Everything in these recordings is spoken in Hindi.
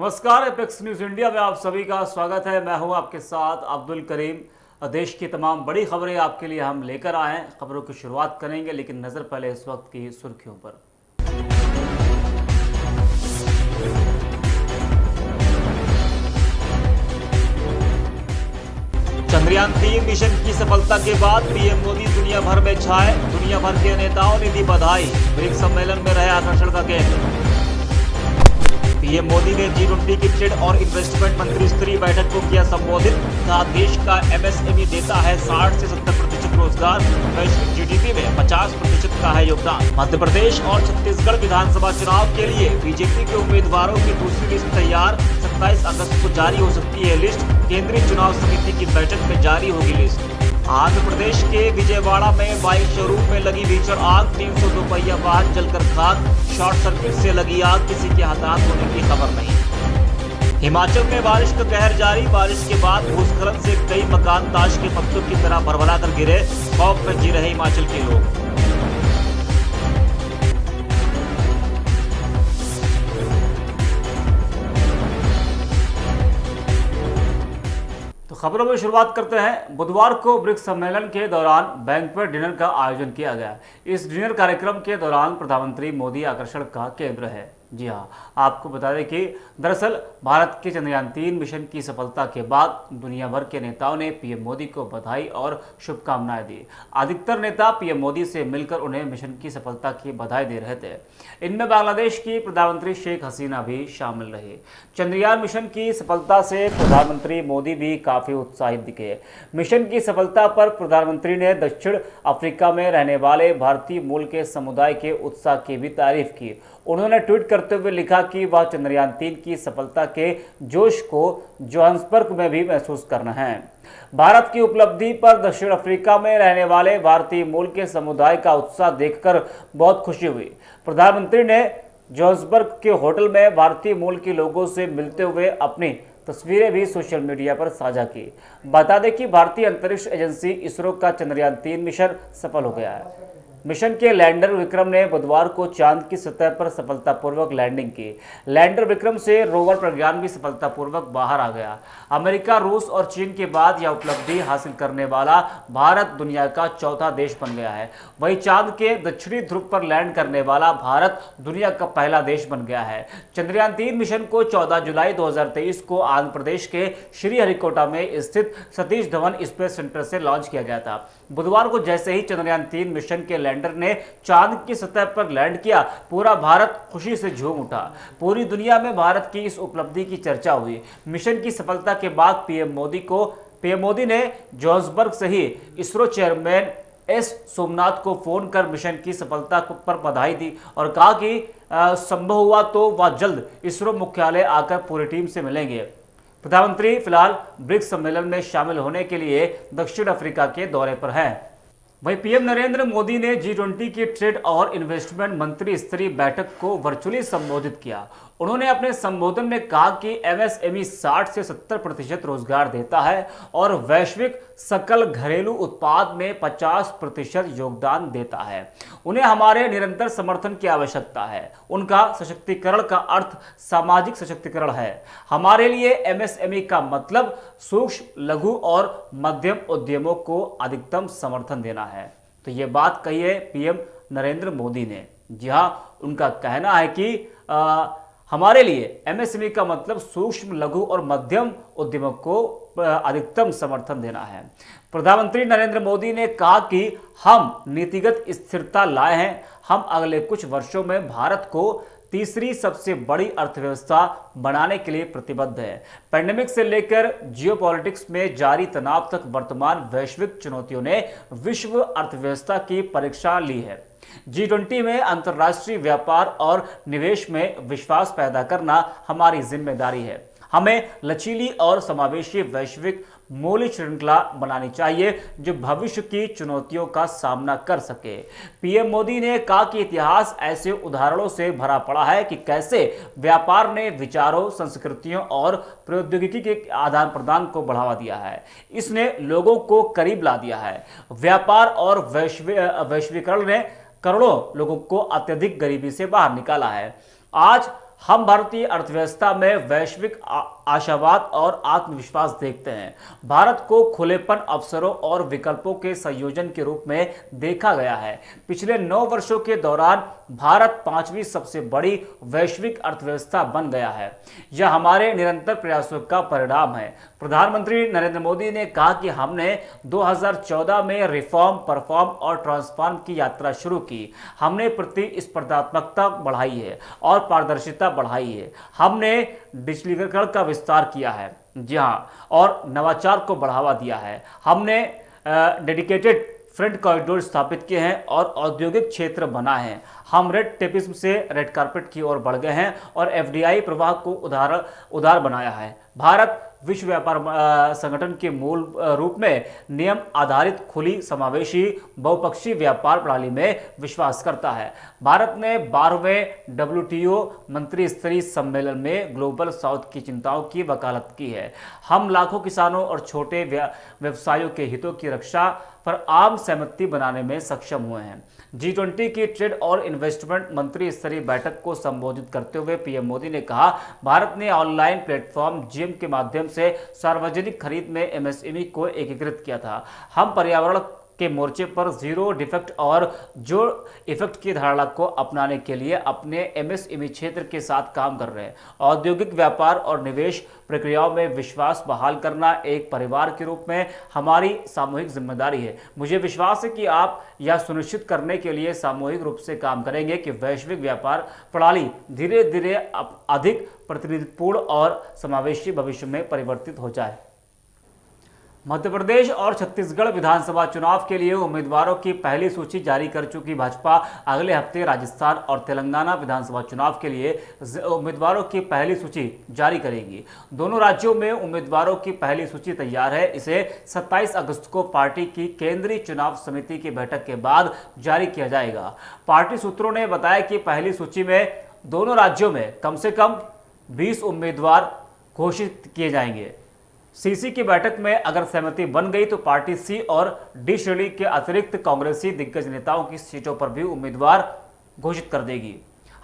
नमस्कार, एपेक्स न्यूज इंडिया में आप सभी का स्वागत है। मैं हूं आपके साथ अब्दुल करीम। देश की तमाम बड़ी खबरें आपके लिए हम लेकर आए हैं। खबरों की शुरुआत करेंगे, लेकिन नजर पहले इस वक्त की सुर्खियों पर। चंद्रयान-3 मिशन की सफलता के बाद पीएम मोदी दुनिया भर में छाए। दुनिया भर के नेताओं ने दी बधाई। ब्रिक्स सम्मेलन में रहे आकर्षण का केंद्र। पीएम मोदी ने G20 की ट्रेड और इन्वेस्टमेंट मंत्री स्तरीय बैठक को किया संबोधित। कहा, देश का एमएसएमई देता है 60 से 70% रोजगार। वैश्विक जीडीपी में 50% का है योगदान। मध्य प्रदेश और छत्तीसगढ़ विधानसभा चुनाव के लिए बीजेपी के उम्मीदवारों की दूसरी लिस्ट तैयार। 27 अगस्त को जारी हो सकती है लिस्ट। केंद्रीय चुनाव समिति की बैठक में जारी होगी लिस्ट। आंध्र प्रदेश के विजयवाड़ा में बाइक शोरूम में लगी भीषण आग। 302 पहिया वाहन जलकर खाक। शॉर्ट सर्किट से लगी आग, किसी के हताहत होने की खबर नहीं। हिमाचल में बारिश का कहर जारी। बारिश के बाद भूस्खलन से कई मकान ताश के पत्तों की तरह भरभरा कर गिरे। खौफ में जी रहे हिमाचल के लोग। खबरों में शुरुआत करते हैं। बुधवार को ब्रिक्स सम्मेलन के दौरान बैंक्वेट डिनर का आयोजन किया गया। इस डिनर कार्यक्रम के दौरान प्रधानमंत्री मोदी आकर्षण का केंद्र है। जी हां, आपको बता दें कि दरअसल भारत के चंद्रयान-3 मिशन की सफलता के बाद दुनिया भर के नेताओं ने पीएम मोदी को बधाई और शुभकामनाएं दी। अधिकतर नेता पीएम मोदी से मिलकर उन्हें मिशन की सफलता की बधाई दे रहे थे। इनमें बांग्लादेश की प्रधानमंत्री शेख हसीना भी शामिल रही। चंद्रयान मिशन की सफलता से प्रधानमंत्री मोदी भी काफी उत्साहित दिखे। मिशन की सफलता पर प्रधानमंत्री ने दक्षिण अफ्रीका में रहने वाले भारतीय मूल के समुदाय के उत्साह की भी तारीफ की। उन्होंने ट्वीट करते हुए लिखा कि वह चंद्रयान-3 की सफलता के जोश को जोहान्सबर्ग में भी महसूस करना है। भारत की उपलब्धि पर दक्षिण अफ्रीका में रहने वाले भारतीय मूल के समुदाय का उत्साह देखकर बहुत खुशी हुई। प्रधानमंत्री ने जोहान्सबर्ग के होटल में भारतीय मूल के लोगों से मिलते हुए अपनी तस्वीरें भी सोशल मीडिया पर साझा की। बता दें कि भारतीय अंतरिक्ष एजेंसी इसरो का चंद्रयान-3 मिशन सफल हो गया है। मिशन के लैंडर विक्रम ने बुधवार को चांद की सतह पर सफलतापूर्वक लैंडिंग की। लैंडर विक्रम से रोवर प्रज्ञान भी सफलतापूर्वक बाहर आ गया। अमेरिका, रूस और चीन के बाद यह उपलब्धि हासिल करने वाला भारत दुनिया का चौथा देश बन गया है। वहीं चांद के दक्षिणी ध्रुव पर लैंड करने वाला भारत दुनिया का पहला देश बन गया है। चंद्रयान-3 मिशन को 14 जुलाई 2023 को आंध्र प्रदेश के श्रीहरिकोटा में स्थित सतीश धवन स्पेस सेंटर से लॉन्च किया गया था। बुधवार को जैसे ही चंद्रयान-3 मिशन के लैंडर ने चांद की सतह पर लैंड किया, पूरा भारत खुशी से झूम उठा। पूरी दुनिया में भारत की इस उपलब्धि की चर्चा हुई। मिशन की सफलता के बाद पीएम मोदी ने जोहान्सबर्ग से ही इसरो चेयरमैन एस सोमनाथ को फोन कर मिशन की सफलता पर बधाई दी और कहा कि संभव हुआ तो वह जल्द इसरो मुख्यालय आकर पूरी टीम से मिलेंगे। प्रधानमंत्री फिलहाल ब्रिक्स सम्मेलन में शामिल होने के लिए दक्षिण अफ्रीका के दौरे पर हैं। वहीं पीएम नरेंद्र मोदी ने G20 की ट्रेड और इन्वेस्टमेंट मंत्री स्तरीय बैठक को वर्चुअली संबोधित किया। उन्होंने अपने संबोधन में कहा कि एमएसएमई 60 से 70% रोजगार देता है और वैश्विक सकल घरेलू उत्पाद में 50% योगदान देता है। उन्हें हमारे निरंतर समर्थन की आवश्यकता है। उनका सशक्तिकरण का अर्थ सामाजिक सशक्तिकरण है। हमारे लिए एमएसएमई का मतलब सूक्ष्म, लघु और मध्यम उद्यमों को अधिकतम समर्थन देना है। तो ये बात कही है पीएम नरेंद्र मोदी ने। जी हां, उनका कहना है कि हमारे लिए एमएसएमई का मतलब सूक्ष्म, लघु और मध्यम उद्यमों को अधिकतम समर्थन देना है। प्रधानमंत्री नरेंद्र मोदी ने कहा कि हम नीतिगत स्थिरता लाए हैं। हम अगले कुछ वर्षों में भारत को तीसरी सबसे बड़ी अर्थव्यवस्था बनाने के लिए प्रतिबद्ध है। पैंडेमिक से लेकर जियोपॉलिटिक्स में जारी तनाव तक वर्तमान वैश्विक चुनौतियों ने विश्व अर्थव्यवस्था की परीक्षा ली है। G20 में अंतर्राष्ट्रीय व्यापार और निवेश में विश्वास पैदा करना हमारी जिम्मेदारी है। हमें लचीली और समावेशी वैश्विक मूल्य श्रृंखला बनानी चाहिए जो भविष्य की चुनौतियों का सामना कर सके। पीएम मोदी ने कहा कि इतिहास ऐसे उदाहरणों से भरा पड़ा है कि कैसे व्यापार ने विचारों, संस्कृतियों और प्रौद्योगिकी के आदान प्रदान को बढ़ावा दिया है। इसने लोगों को करीब ला दिया है। व्यापार और वैश्वीकरण ने करोड़ों लोगों को अत्यधिक गरीबी से बाहर निकाला है। आज हम भारतीय अर्थव्यवस्था में वैश्विक आशावाद और आत्मविश्वास देखते हैं। भारत को खुलेपन, अवसरों और विकल्पों के संयोजन के रूप में देखा गया है। पिछले 9 वर्षों के दौरान भारत 5वीं सबसे बड़ी वैश्विक अर्थव्यवस्था बन गया है। यह हमारे निरंतर प्रयासों का परिणाम है। प्रधानमंत्री नरेंद्र मोदी ने कहा कि हमने 2014 में रिफॉर्म, परफॉर्म और ट्रांसफॉर्म की यात्रा शुरू की। हमने प्रतिस्पर्धात्मकता बढ़ाई है और पारदर्शिता बढ़ाई है। हमने डिजिटलीकरण का विस्तार किया है, जी हाँ, और नवाचार को बढ़ावा दिया है। हमने डेडिकेटेड फ्रंट कॉरिडोर स्थापित किए हैं और औद्योगिक क्षेत्र बना है। हम रेड टेपिज्म से रेड कार्पेट की ओर बढ़ गए हैं और एफडीआई प्रवाह को उदार बनाया है। भारत विश्व व्यापार संगठन के मूल रूप में नियम आधारित खुली, समावेशी, बहुपक्षीय व्यापार प्रणाली में विश्वास करता है। भारत ने 12वें WTO मंत्री स्तरीय सम्मेलन में ग्लोबल साउथ की चिंताओं की वकालत की है। हम लाखों किसानों और छोटे व्यवसायों के हितों की रक्षा पर आम सहमति बनाने में सक्षम हुए हैं। G20 की ट्रेड और इन्वेस्टमेंट मंत्री स्तरीय बैठक को संबोधित करते हुए पीएम मोदी ने कहा, भारत ने ऑनलाइन प्लेटफॉर्म जीएम के माध्यम से सार्वजनिक खरीद में एमएसएमई को एकीकृत किया था। हम पर्यावरण के मोर्चे पर जीरो डिफेक्ट और जो इफेक्ट की धारणा को अपनाने के लिए अपने एमएसएमई क्षेत्र के साथ काम कर रहे हैं। औद्योगिक व्यापार और निवेश प्रक्रियाओं में विश्वास बहाल करना एक परिवार के रूप में हमारी सामूहिक जिम्मेदारी है। मुझे विश्वास है कि आप यह सुनिश्चित करने के लिए सामूहिक रूप से काम करेंगे कि वैश्विक व्यापार प्रणाली धीरे धीरे अधिक प्रतिनिधित्वपूर्ण और समावेशी भविष्य में परिवर्तित हो जाए। मध्य प्रदेश और छत्तीसगढ़ विधानसभा चुनाव के लिए उम्मीदवारों की पहली सूची जारी कर चुकी भाजपा अगले हफ्ते राजस्थान और तेलंगाना विधानसभा चुनाव के लिए उम्मीदवारों की पहली सूची जारी करेगी। दोनों राज्यों में उम्मीदवारों की पहली सूची तैयार है। इसे 27 अगस्त को पार्टी की केंद्रीय चुनाव समिति की बैठक के बाद जारी किया जाएगा। पार्टी सूत्रों ने बताया कि पहली सूची में दोनों राज्यों में कम से कम 20 उम्मीदवार घोषित किए जाएंगे। सीसी की बैठक में अगर सहमति बन गई तो पार्टी सी और डी श्रेणी के अतिरिक्त कांग्रेसी दिग्गज नेताओं की सीटों पर भी उम्मीदवार घोषित कर देगी।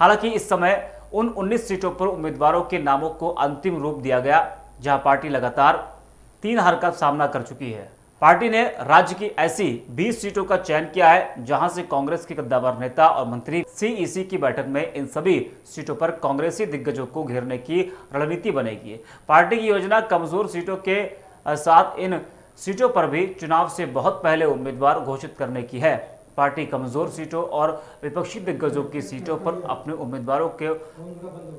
हालांकि इस समय उन 19 सीटों पर उम्मीदवारों के नामों को अंतिम रूप दिया गया, जहां पार्टी लगातार 3 हार का सामना कर चुकी है। पार्टी ने राज्य की ऐसी 20 सीटों का चयन किया है जहां से कांग्रेस के कद्दावर नेता और मंत्री सीईसी की बैठक में इन सभी सीटों पर कांग्रेसी दिग्गजों को घेरने की रणनीति बनेगी। पार्टी की योजना कमजोर सीटों के साथ इन सीटों पर भी चुनाव से बहुत पहले उम्मीदवार घोषित करने की है। पार्टी कमजोर सीटों और विपक्षी दिग्गजों की सीटों पर अपने उम्मीदवारों के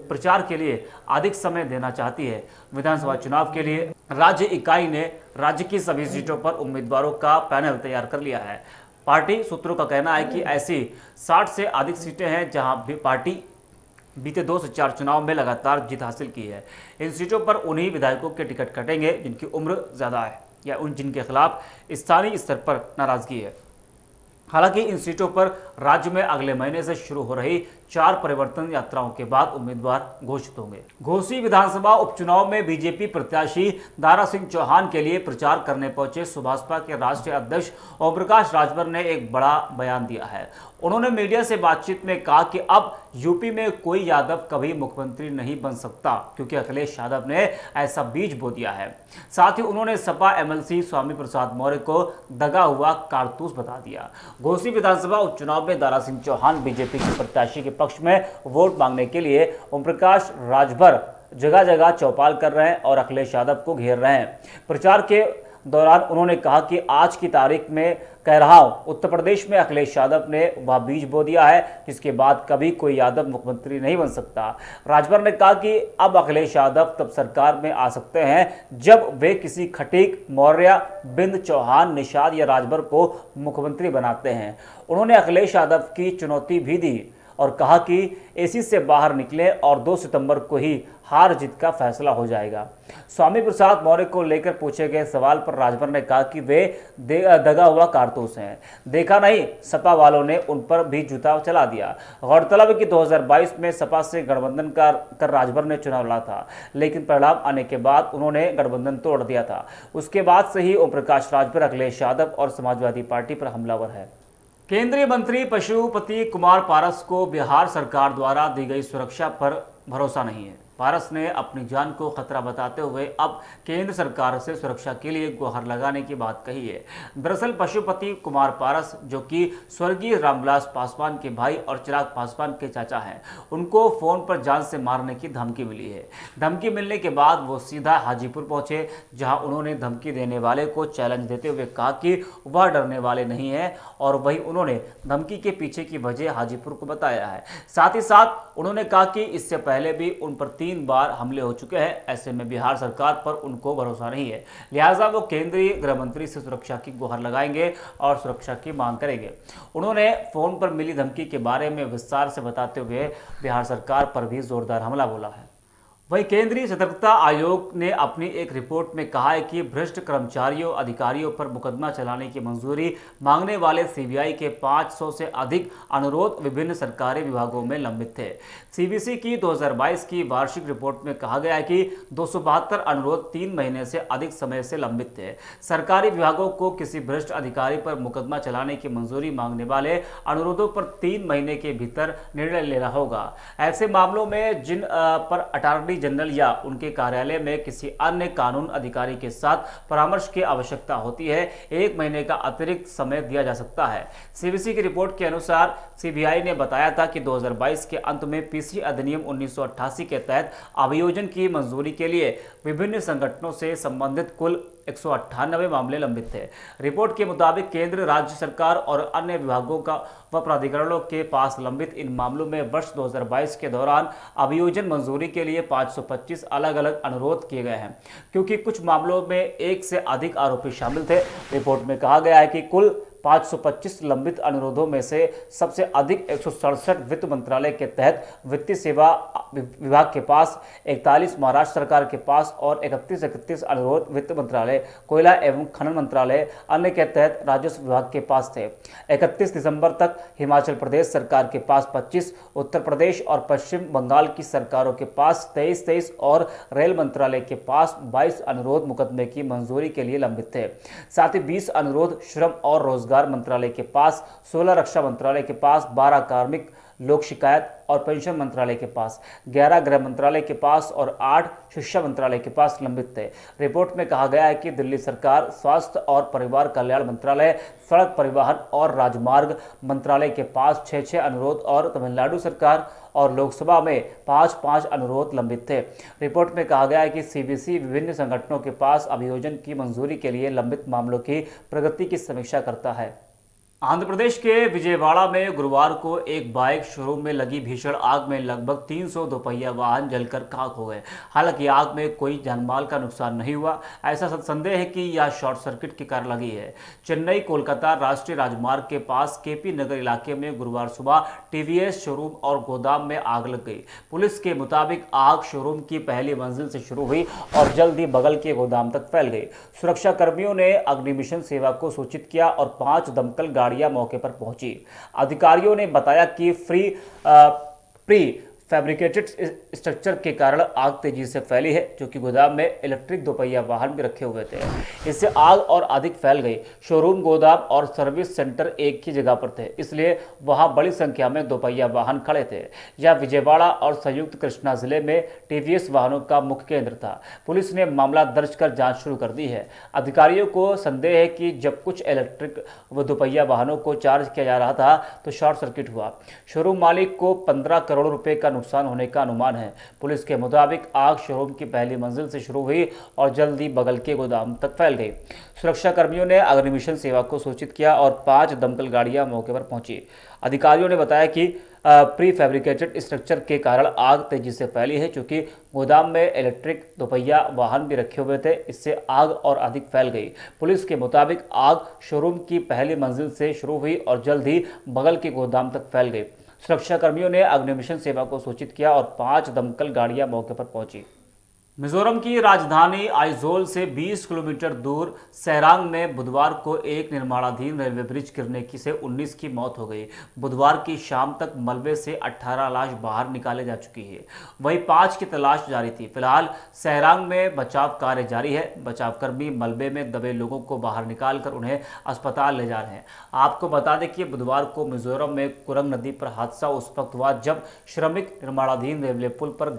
प्रचार के लिए अधिक समय देना चाहती है। विधानसभा चुनाव के लिए राज्य इकाई ने राज्य की सभी सीटों पर उम्मीदवारों का पैनल तैयार कर लिया है। पार्टी सूत्रों का कहना है कि ऐसी 60 से अधिक सीटें हैं जहां भी पार्टी बीते 2 से 4 चुनाव में लगातार जीत हासिल की है। इन सीटों पर उन्हीं विधायकों के टिकट कटेंगे जिनकी उम्र ज्यादा है या उन जिनके खिलाफ स्थानीय स्तर पर नाराजगी है। हालांकि इन सीटों पर राज्य में अगले महीने से शुरू हो रही 4 परिवर्तन यात्राओं के बाद उम्मीदवार घोषित होंगे। घोसी विधानसभा उपचुनाव में बीजेपी प्रत्याशी दारा सिंह चौहान के लिए प्रचार करने पहुंचे सुभाषपा के राष्ट्रीय अध्यक्ष ओम प्रकाश राजभर ने एक बड़ा बयान दिया है। उन्होंने मीडिया से बातचीत में कहा कि अब यूपी में कोई यादव कभी मुख्यमंत्री नहीं बन सकता, क्योंकि अखिलेश यादव ने ऐसा बीज बो दिया है। साथ ही उन्होंने सपा एमएलसी स्वामी प्रसाद मौर्य को दगा हुआ कारतूस बता दिया। घोसी विधानसभा उपचुनाव में दारा सिंह चौहान बीजेपी के प्रत्याशी के पक्ष में वोट मांगने के लिए ओम प्रकाश राजभर जगह जगह चौपाल कर रहे हैं और अखिलेश यादव को घेर रहे हैं। प्रचार के दौरान उन्होंने कहा कि आज की तारीख में कह रहा हूं, उत्तर प्रदेश में अखिलेश यादव ने वह बीज बो दिया है जिसके बाद कभी कोई यादव मुख्यमंत्री नहीं बन सकता। राजभर ने कहा कि अब अखिलेश यादव तब सरकार में आ सकते हैं जब वे किसी खटीक, मौर्य, बिंद, चौहान, निषाद या राजभर को मुख्यमंत्री बनाते हैं। उन्होंने अखिलेश यादव की चुनौती भी दी और कहा कि एसी से बाहर निकले और 2 सितंबर को ही हार जीत का फैसला हो जाएगा। स्वामी प्रसाद मौर्य को लेकर पूछे गए सवाल पर राजभर ने कहा कि वे दगा हुआ कारतूस हैं। देखा नहीं, सपा वालों ने उन पर भी जूता चला दिया। गौरतलब है कि 2022 में सपा से गठबंधन कर राजभर ने चुनाव लड़ा था, लेकिन परिणाम आने के बाद उन्होंने गठबंधन तोड़ दिया था। उसके बाद से ही ओम प्रकाश राजभर अखिलेश यादव और समाजवादी पार्टी पर हमलावर है। केंद्रीय मंत्री पशुपति कुमार पारस को बिहार सरकार द्वारा दी गई सुरक्षा पर भरोसा नहीं है। पारस ने अपनी जान को खतरा बताते हुए अब केंद्र सरकार से सुरक्षा के लिए गुहार लगाने की बात कही है। दरअसल पशुपति कुमार पारस, जो कि स्वर्गीय रामविलास पासवान के भाई और चिराग पासवान के चाचा हैं, उनको फोन पर जान से मारने की धमकी मिली है। धमकी मिलने के बाद वो सीधा हाजीपुर पहुंचे, जहां उन्होंने धमकी देने वाले को चैलेंज देते हुए कहा कि वह डरने वाले नहीं है, और वही उन्होंने धमकी के पीछे की वजह हाजीपुर को बताया है। साथ ही साथ उन्होंने कहा कि इससे पहले भी उन पर 3 बार हमले हो चुके हैं। ऐसे में बिहार सरकार पर उनको भरोसा नहीं है, लिहाजा वो केंद्रीय गृह मंत्री से सुरक्षा की गुहार लगाएंगे और सुरक्षा की मांग करेंगे। उन्होंने फोन पर मिली धमकी के बारे में विस्तार से बताते हुए बिहार सरकार पर भी जोरदार हमला बोला है। वहीं केंद्रीय सतर्कता आयोग ने अपनी एक रिपोर्ट में कहा है कि भ्रष्ट कर्मचारियों अधिकारियों पर मुकदमा चलाने की मंजूरी मांगने वाले सीबीआई के 500 से अधिक अनुरोध विभिन्न सरकारी विभागों में लंबित थे। सीबीसी की 2022 की वार्षिक रिपोर्ट में कहा गया है कि 272 अनुरोध 3 महीने से अधिक समय से लंबित थे। सरकारी विभागों को किसी भ्रष्ट अधिकारी पर मुकदमा चलाने की मंजूरी मांगने वाले अनुरोधों पर 3 महीने के भीतर निर्णय लेना होगा। ऐसे मामलों में जिन पर अटॉर्नी जनरल या उनके कार्यालय में किसी अन्य कानून अधिकारी के साथ परामर्श की आवश्यकता होती है, 1 महीने का अतिरिक्त समय दिया जा सकता है। सीबीसी की रिपोर्ट के अनुसार सीबीआई ने बताया था कि 2022 के अंत में पीसी अधिनियम 1988 के तहत अभियोजन की मंजूरी के लिए विभिन्न संगठनों से संबंधित कुल 198 मामले लंबित थे। रिपोर्ट के मुताबिक केंद्र, राज्य सरकार और अन्य विभागों का व प्राधिकरणों के पास लंबित इन मामलों में वर्ष 2022 के दौरान अभियोजन मंजूरी के लिए 525 अलग अलग अनुरोध किए गए हैं, क्योंकि कुछ मामलों में एक से अधिक आरोपी शामिल थे। रिपोर्ट में कहा गया है कि कुल 525 लंबित अनुरोधों में से सबसे अधिक 167 वित्त मंत्रालय के तहत वित्तीय सेवा विभाग के पास, 41 महाराष्ट्र सरकार के पास और 31 अनुरोध वित्त मंत्रालय, कोयला एवं खनन मंत्रालय अन्य के तहत राजस्व विभाग के पास थे। 31 दिसंबर तक हिमाचल प्रदेश सरकार के पास 25, उत्तर प्रदेश और पश्चिम बंगाल की सरकारों के पास 23 और रेल मंत्रालय के पास 22 अनुरोध मुकदमे की मंजूरी के लिए लंबित थे। साथ ही 20 अनुरोध श्रम और रोजगार मंत्रालय के पास, 16 रक्षा मंत्रालय के पास, 12 कार्मिक लोक शिकायत और पेंशन मंत्रालय के पास, 11 गृह मंत्रालय के पास और 8 शिक्षा मंत्रालय के पास लंबित थे। रिपोर्ट में कहा गया है कि दिल्ली सरकार, स्वास्थ्य और परिवार कल्याण मंत्रालय, सड़क परिवहन और राजमार्ग मंत्रालय के पास 6 अनुरोध और तमिलनाडु सरकार और लोकसभा में 5 अनुरोध लंबित थे। रिपोर्ट में कहा गया है कि सीबीसी विभिन्न संगठनों के पास अभियोजन की मंजूरी के लिए लंबित मामलों की प्रगति की समीक्षा करता है। आंध्र प्रदेश के विजयवाड़ा में गुरुवार को एक बाइक शोरूम में लगी भीषण आग में लगभग 300 दोपहिया वाहन जलकर खाक हो गए। हालांकि आग में कोई जानमाल का नुकसान नहीं हुआ। ऐसा संदेह है कि यह शॉर्ट सर्किट के कारण लगी है। चेन्नई कोलकाता राष्ट्रीय राजमार्ग के पास केपी नगर इलाके में गुरुवार सुबह टीवीएस शोरूम और गोदाम में आग लग गई। पुलिस के मुताबिक आग शोरूम की पहली मंजिल से शुरू हुई और जल्द ही बगल के गोदाम तक फैल गई। सुरक्षा कर्मियों ने अग्निशमन सेवा को सूचित किया और 5 दमकल गाड़ियां मौके पर पहुंची। अधिकारियों ने बताया कि प्री फैब्रिकेटेड स्ट्रक्चर के कारण आग तेजी से फैली है, जो कि गोदाम में इलेक्ट्रिक दोपहिया वाहन भी रखे हुए थे। इससे आग और अधिक फैल गई। शोरूम, गोदाम और सर्विस सेंटर एक ही जगह पर थे, इसलिए वहां बड़ी संख्या में दोपहिया वाहन खड़े थे। यह विजयवाड़ा और संयुक्त कृष्णा जिले में टीवीएस वाहनों का मुख्य केंद्र था। पुलिस ने मामला दर्ज कर जांच शुरू कर दी है। अधिकारियों को संदेह है कि जब कुछ इलेक्ट्रिक व दोपहिया वाहनों को चार्ज किया जा रहा था तो शॉर्ट सर्किट हुआ। शोरूम मालिक को 15 करोड़ रुपए का नुकसान होने का अनुमान है। पुलिस के मुताबिक आग शोरूम की पहली मंजिल से शुरू हुई और जल्दी बगल के गोदाम तक फैल गई। सुरक्षा कर्मियों ने अग्निशमन सेवा को सूचित किया और 5 दमकल गाड़ियां मौके पर पहुंची। अधिकारियों ने बताया कि प्री फैब्रिकेटेड स्ट्रक्चर के कारण आग तेजी से फैली है, क्योंकि गोदाम में इलेक्ट्रिक दोपहिया वाहन भी रखे हुए थे। इससे आग और अधिक फैल गई। पुलिस के मुताबिक आग शोरूम की पहली मंजिल से शुरू हुई और जल्द ही बगल के गोदाम तक फैल गई। सुरक्षा कर्मियों ने अग्निशमन सेवा को सूचित किया और 5 दमकल गाड़ियां मौके पर पहुंची। मिजोरम की राजधानी आइजोल से 20 किलोमीटर दूर सैरांग में बुधवार को एक निर्माणाधीन रेलवे ब्रिज गिरने की से 19 की मौत हो गई। बुधवार की शाम तक मलबे से 18 लाश बाहर निकाले जा चुकी है, वहीं 5 की तलाश जारी थी। फिलहाल सैरांग में बचाव कार्य जारी है। बचावकर्मी मलबे में दबे लोगों को बाहर निकालकर उन्हें अस्पताल ले जा रहे हैं। आपको बता दें कि बुधवार को मिजोरम में कुरंग नदी पर हादसा उस वक्त हुआ जब श्रमिक निर्माणाधीन रेलवे पुल पर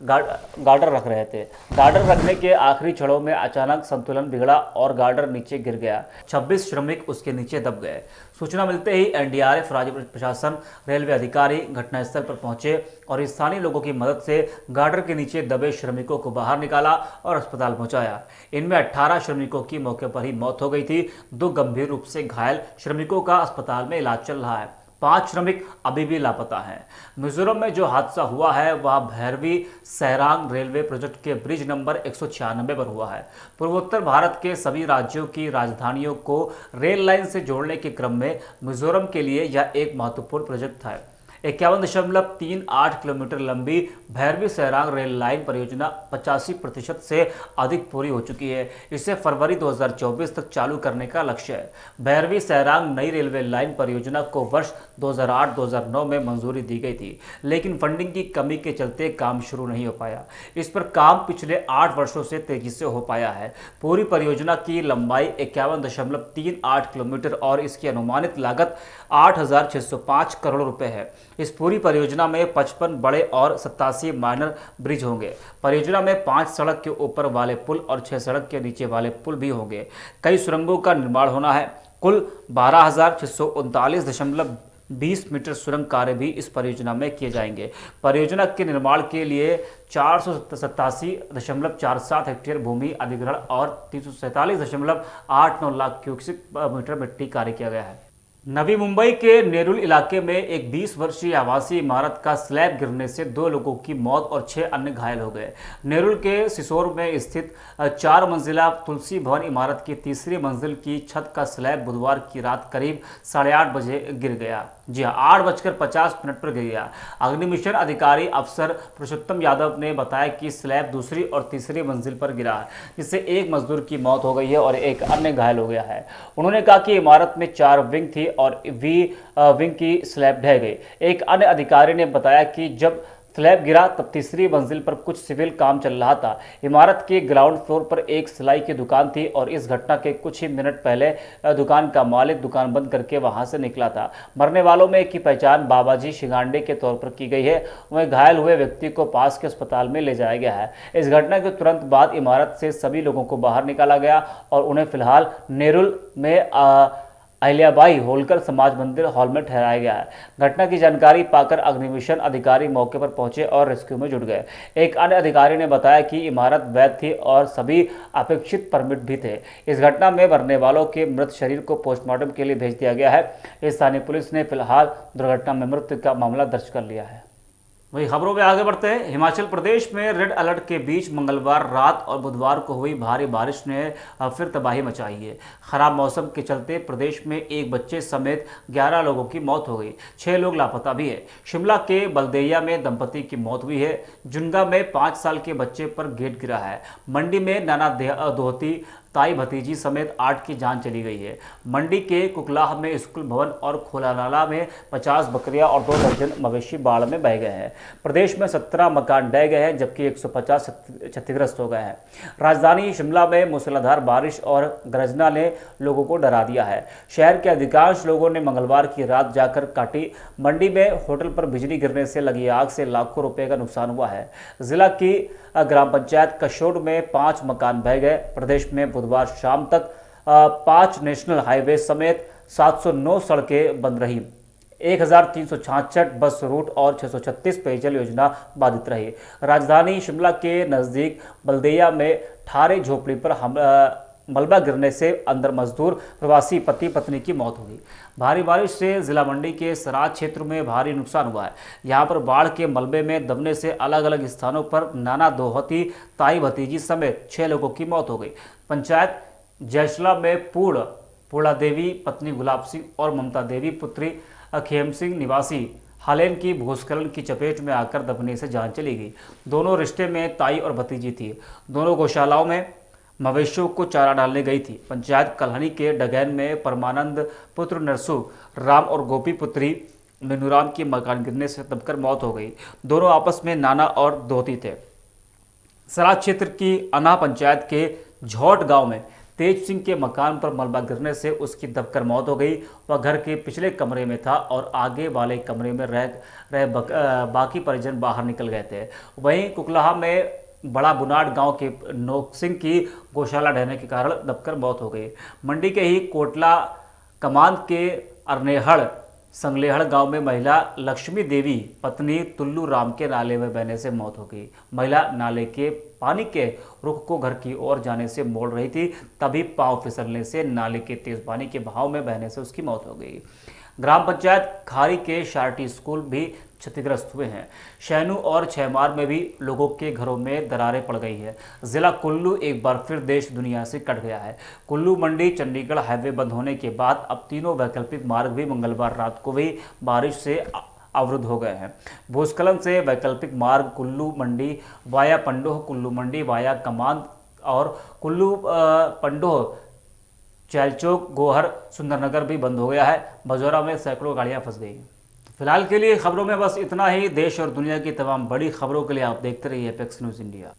गार्डर रख रहे थे। गार्डर रखने के आखिरी क्षणों में अचानक संतुलन बिगड़ा और गार्डर नीचे गिर गया। 26 श्रमिक उसके नीचे दब गए। सूचना मिलते ही एनडीआरएफ, राज्य प्रशासन, रेलवे अधिकारी घटनास्थल पर पहुंचे और स्थानीय लोगों की मदद से गार्डर के नीचे दबे श्रमिकों को बाहर निकाला और अस्पताल पहुंचाया। इनमें 18 श्रमिकों की मौके पर ही मौत हो गई थी। 2 गंभीर रूप से घायल श्रमिकों का अस्पताल में इलाज चल रहा है। 5 श्रमिक अभी भी लापता हैं। मिजोरम में जो हादसा हुआ है वह भैरवी सैरांग रेलवे प्रोजेक्ट के ब्रिज नंबर 196 पर हुआ है। पूर्वोत्तर भारत के सभी राज्यों की राजधानियों को रेल लाइन से जोड़ने के क्रम में मिजोरम के लिए यह एक महत्वपूर्ण प्रोजेक्ट था। 51.38 किलोमीटर लंबी भैरवी सैरांग रेल लाइन परियोजना 85% से अधिक पूरी हो चुकी है। इसे फरवरी 2024 तक चालू करने का लक्ष्य है। भैरवी सैरांग नई रेलवे लाइन परियोजना को वर्ष 2008-2009 में मंजूरी दी गई थी, लेकिन फंडिंग की कमी के चलते काम शुरू नहीं हो पाया। इस पर काम पिछले 8 वर्षों से तेजी से हो पाया है। पूरी परियोजना की लंबाई 51.38 किलोमीटर और इसकी अनुमानित लागत 8,605 करोड़ रुपए है। इस पूरी परियोजना में 55 बड़े और 87 माइनर ब्रिज होंगे। परियोजना में 5 सड़क के ऊपर वाले पुल और 6 सड़क के नीचे वाले पुल भी होंगे। कई सुरंगों का निर्माण होना है। कुल 12,639.20 मीटर सुरंग कार्य भी इस परियोजना में किए जाएंगे। परियोजना के निर्माण के लिए 487.47 हेक्टेयर भूमि अधिग्रहण और 347.89 लाख क्यूबिक मीटर मिट्टी कार्य किया गया है। नवी मुंबई के नेरुल इलाके में एक 20 वर्षीय आवासीय इमारत का स्लैब गिरने से 2 लोगों की मौत और 6 अन्य घायल हो गए। नेरुल के सिसोर में स्थित 4 मंजिला तुलसी भवन इमारत की तीसरी मंजिल की छत का स्लैब बुधवार की रात करीब 8:30 बजे गिर गया। जी हाँ, 8:50 पर गिर गया। अग्निशमन अधिकारी अफसर पुरुषोत्तम यादव ने बताया कि स्लैब दूसरी और तीसरी मंजिल पर गिरा है, जिससे एक मजदूर की मौत हो गई है और एक अन्य घायल हो गया है। उन्होंने कहा कि इमारत में 4 विंग थी और विंग की स्लैब ढह गई। एक अन्य अधिकारी ने बताया कि जब स्लैब गिरा तब तीसरी मंजिल पर कुछ सिविल काम चल रहा था। इमारत के ग्राउंड फ्लोर पर एक सिलाई की दुकान थी और इस घटना के कुछ ही मिनट पहले दुकान का मालिक दुकान बंद करके वहां से निकला था। मरने वालों में की पहचान बाबाजी शिगांडे के तौर पर की गई है। वहीं घायल हुए व्यक्ति को पास के अस्पताल में ले जाया गया है। इस घटना के तुरंत बाद इमारत से सभी लोगों को बाहर निकाला गया और उन्हें फिलहाल नेरुल में अहिल्याबाई होलकर समाज मंदिर हॉल में ठहराया गया है। घटना की जानकारी पाकर अग्निशमन अधिकारी मौके पर पहुंचे और रेस्क्यू में जुट गए। एक अन्य अधिकारी ने बताया कि इमारत वैध थी और सभी अपेक्षित परमिट भी थे। इस घटना में मरने वालों के मृत शरीर को पोस्टमार्टम के लिए भेज दिया गया है। स्थानीय पुलिस ने फिलहाल दुर्घटना में मृत्यु का मामला दर्ज कर लिया है। वही खबरों में आगे बढ़ते हैं। हिमाचल प्रदेश में रेड अलर्ट के बीच मंगलवार रात और बुधवार को हुई भारी बारिश ने फिर तबाही मचाई है। खराब मौसम के चलते प्रदेश में एक बच्चे समेत 11 लोगों की मौत हो गई। 6 लोग लापता भी है। शिमला के बलदेया में दंपति की मौत हुई है। जुन्गा में 5 साल के बच्चे पर गेट गिरा है। मंडी में नाना दोहती ताई भतीजी समेत 8 की जान चली गई है। मंडी के कुकलाह में स्कूल भवन और खोलानाला में 50 बकरियां और 2 दर्जन मवेशी बाढ़ में बह गए हैं। प्रदेश में 17 मकान ढह गए हैं जबकि 150 क्षतिग्रस्त हो गए हैं। राजधानी शिमला में मूसलाधार बारिश और गरजना ने लोगों को डरा दिया है। शहर के अधिकांश लोगों ने मंगलवार की रात जाकर काटी। मंडी में होटल पर बिजली गिरने से लगी आग से लाखों रुपए का नुकसान हुआ है। जिला की ग्राम पंचायत कशोड़ में 5 मकान बह गए। प्रदेश में बुधवार शाम तक 5 नेशनल हाईवे समेत 709 सड़कें बंद रही। 1366 बस रूट और 636 पेयजल योजना बाधित रही। राजधानी शिमला के नज़दीक बलदेया में ठारे झोपड़ी पर मलबा गिरने से अंदर मजदूर प्रवासी पति पत्नी की मौत हो गई। भारी बारिश से जिला मंडी के सराज क्षेत्र में भारी नुकसान हुआ है। यहां पर बाढ़ के मलबे में दबने से अलग अलग स्थानों पर नाना दोहती ताई भतीजी समेत 6 लोगों की मौत हो गई। पंचायत जयसला में पूर्णा देवी पत्नी गुलाब सिंह और ममता देवी पुत्री खेम सिंह निवासी हालेन की भूस्खलन की चपेट में आकर दबने से जान चली गई। दोनों रिश्ते में ताई और भतीजी थी। दोनों गौशालाओं में मवेशियों को चारा डालने गई थी। पंचायत कल्हनी के डगैन में परमानंद पुत्र नरसू राम और गोपी पुत्री मीनूराम की मकान गिरने से दबकर मौत हो गई। दोनों आपस में नाना और दोती थे। सराज क्षेत्र की अना पंचायत के झौट गांव में तेज सिंह के मकान पर मलबा गिरने से उसकी दबकर मौत हो गई। वह घर के पिछले कमरे में था और आगे वाले कमरे में रह बाकी परिजन बाहर निकल गए थे। वहीं कुकलाहा में बड़ा बुनाड गांव के नोक सिंह की गौशाला ढहने के कारण दबकर मौत हो गई। मंडी के ही कोटला कमांद के अरनेहड़ संगलेहड़ गांव में महिला लक्ष्मी देवी पत्नी तुल्लू राम के नाले में बहने से मौत हो गई। महिला नाले के पानी के रुख को घर की ओर जाने से मोड़ रही थी, तभी पांव फिसलने से नाले के तेज पानी के बहाव में बहने से उसकी मौत हो गई। ग्राम पंचायत खारी के शारटी स्कूल भी क्षतिग्रस्त हुए हैं। शहनू और छैमार में भी लोगों के घरों में दरारें पड़ गई है। जिला कुल्लू एक बार फिर देश दुनिया से कट गया है। कुल्लू मंडी चंडीगढ़ हाईवे बंद होने के बाद अब तीनों वैकल्पिक मार्ग भी मंगलवार रात को भी बारिश से अवरुद्ध हो गए हैं। भूस्खलन से वैकल्पिक मार्ग कुल्लू मंडी वाया पंडोह, कुल्लू मंडी वाया कमांद और कुल्लू पंडोह चैलचोक गोहर सुंदरनगर भी बंद हो गया है। बजौरा में सैकड़ों गाड़ियां फंस गई। फिलहाल के लिए खबरों में बस इतना ही। देश और दुनिया की तमाम बड़ी खबरों के लिए आप देखते रहिए एपेक्स न्यूज़ इंडिया।